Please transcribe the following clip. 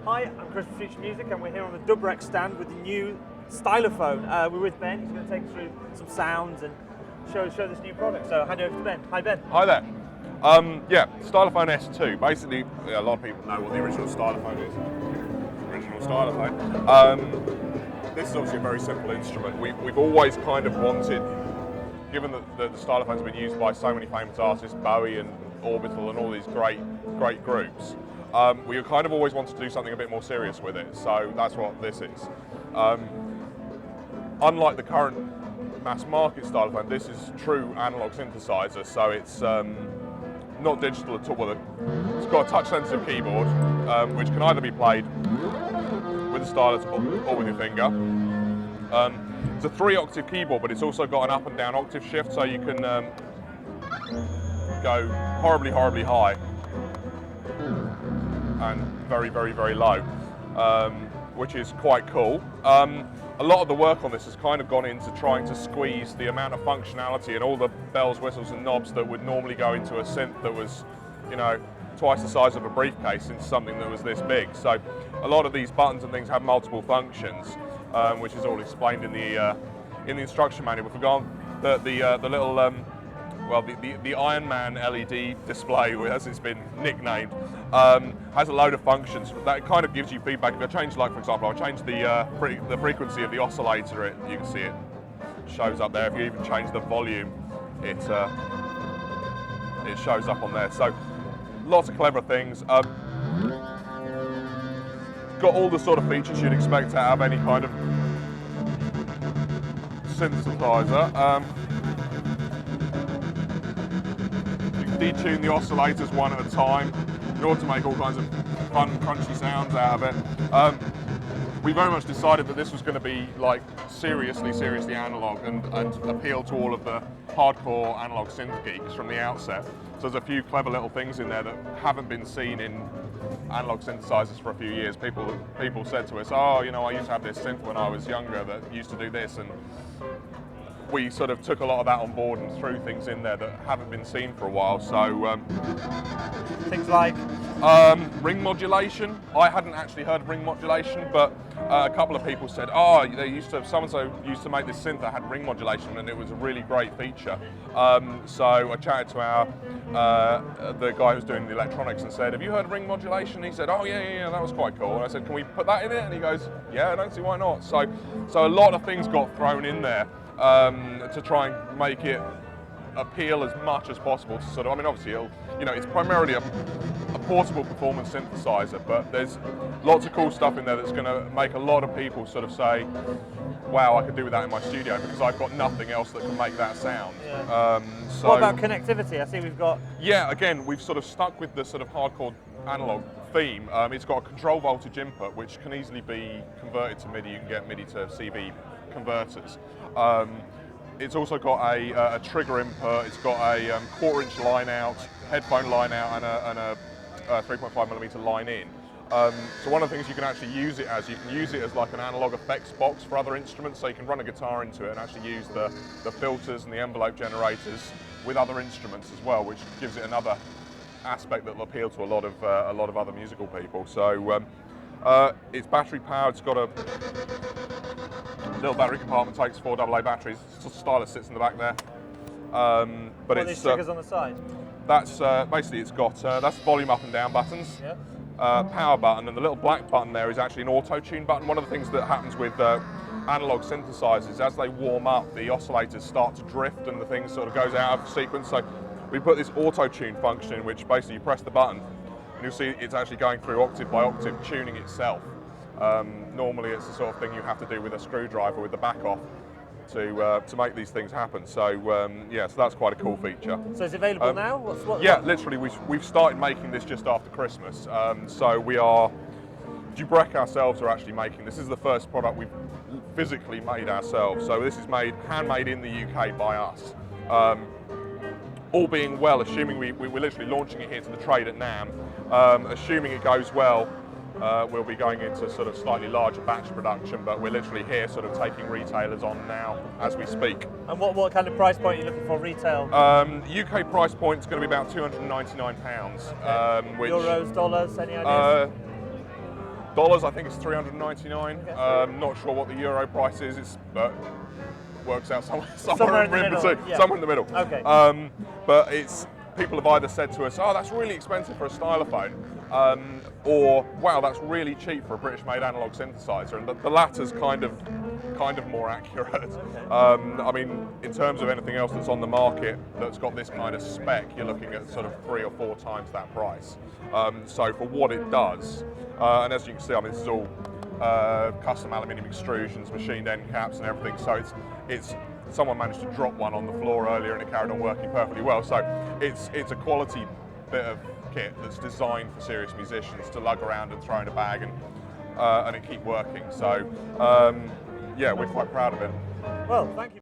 Hi, I'm Chris from Future Music, and we're here on the Dubreq stand with the new Stylophone. We're with Ben. He's going to take us through some sounds and show this new product. So I'll hand over to Ben. Hi, Ben. Hi there. Yeah, Stylophone S2. Basically, a lot of people know what the original Stylophone is. Original Stylophone. This is obviously a very simple instrument. We've always kind of wanted, given that the Stylophone's been used by so many famous artists, Bowie and Orbital and all these great groups, we kind of always wanted to do something a bit more serious with it. So that's what this is. Unlike the current mass market Stylophone, this is true analog synthesizer. So it's not digital at all. It's got a touch-sensitive keyboard, which can either be played with a stylus or with your finger. It's a 3-octave keyboard, but it's also got an up and down octave shift, so you can go horribly high and very low, which is quite cool. A lot of the work on this has kind of gone into trying to squeeze the amount of functionality and all the bells, whistles and knobs that would normally go into a synth that was, you know, twice the size of a briefcase into something that was this big. So a lot of these buttons and things have multiple functions, which is all explained in the instruction manual. We've gone the little the Iron Man LED display, as it's been nicknamed, has a load of functions that kind of gives you feedback. If I change, like for example, I change the frequency of the oscillator, you can see it shows up there. If you even change the volume, it shows up on there. So lots of clever things. Got all the sort of features you'd expect out of any kind of synthesizer. Detune the oscillators one at a time in order to make all kinds of fun, crunchy sounds out of it. We very much decided that this was going to be like seriously analog and appeal to all of the hardcore analog synth geeks from the outset. So there's a few clever little things in there that haven't been seen in analog synthesizers for a few years. People said to us, oh, you know, I used to have this synth when I was younger that used to do this, and we sort of took a lot of that on board and threw things in there that haven't been seen for a while. So things like ring modulation. I hadn't actually heard of ring modulation, but a couple of people said, oh, so-and-so used to make this synth that had ring modulation, and it was a really great feature. So I chatted to the guy who's doing the electronics and said, have you heard of ring modulation? He said, oh yeah, that was quite cool. And I said, can we put that in it? And he goes, yeah, I don't see why not. So a lot of things got thrown in there to try and make it appeal as much as possible to sort of, I mean, obviously it's primarily a portable performance synthesizer, but there's lots of cool stuff in there that's going to make a lot of people sort of say, wow, I could do with that in my studio because I've got nothing else that can make that sound. Yeah. So what about connectivity? I see we've got... Yeah, again, we've sort of stuck with the sort of hardcore analog theme. It's got a control voltage input, which can easily be converted to MIDI. You can get MIDI to CV converters. It's also got a trigger input. It's got a 1/4-inch line out, headphone line out, and a 3.5mm line in. So one of the things you can actually use it as, like an analog effects box for other instruments. So you can run a guitar into it and actually use the filters and the envelope generators with other instruments as well, which gives it another aspect that will appeal to a lot of other musical people. So it's battery powered. It's got a little battery compartment, takes 4 AA batteries. Stylus sits in the back there. But it's triggers on the side. That's basically, it's got that's volume up and down buttons. Yeah. Power button, and the little black button there is actually an auto-tune button. One of the things that happens with analog synthesizers, as they warm up, the oscillators start to drift and the thing sort of goes out of sequence. So we put this auto-tune function in, which basically you press the button and you'll see it's actually going through octave by octave, tuning itself. Normally it's the sort of thing you have to do with a screwdriver with the back off to make these things happen. So yeah, so that's quite a cool feature. So it's available now? Yeah, literally we've started making this just after Christmas. So we are, Dubreq ourselves are actually making this. This is the first product we've physically made ourselves. So this is handmade in the UK by us. All being well, assuming we're literally launching it here to the trade at NAMM, assuming it goes well, we'll be going into sort of slightly larger batch production, but we're literally here sort of taking retailers on now as we speak. And what kind of price point are you looking for retail? UK price point is going to be about £299. Okay. Euros, dollars, any ideas? Dollars, I think it's $399. Not sure what the euro price is, but works out somewhere in between, yeah. somewhere in the middle. Okay. But people have either said to us, oh, that's really expensive for a stylophone, or wow, that's really cheap for a British-made analog synthesizer, and the latter's kind of more accurate. I mean, in terms of anything else that's on the market that's got this kind of spec, you're looking at sort of 3 or 4 times that price. So for what it does, and as you can see, I mean, this is all custom aluminium extrusions, machined end caps and everything, so it's someone managed to drop one on the floor earlier and it carried on working perfectly well. So it's a quality bit of kit that's designed for serious musicians to lug around and throw in a bag and it keep working. So yeah, we're quite proud of it. Well, thank you.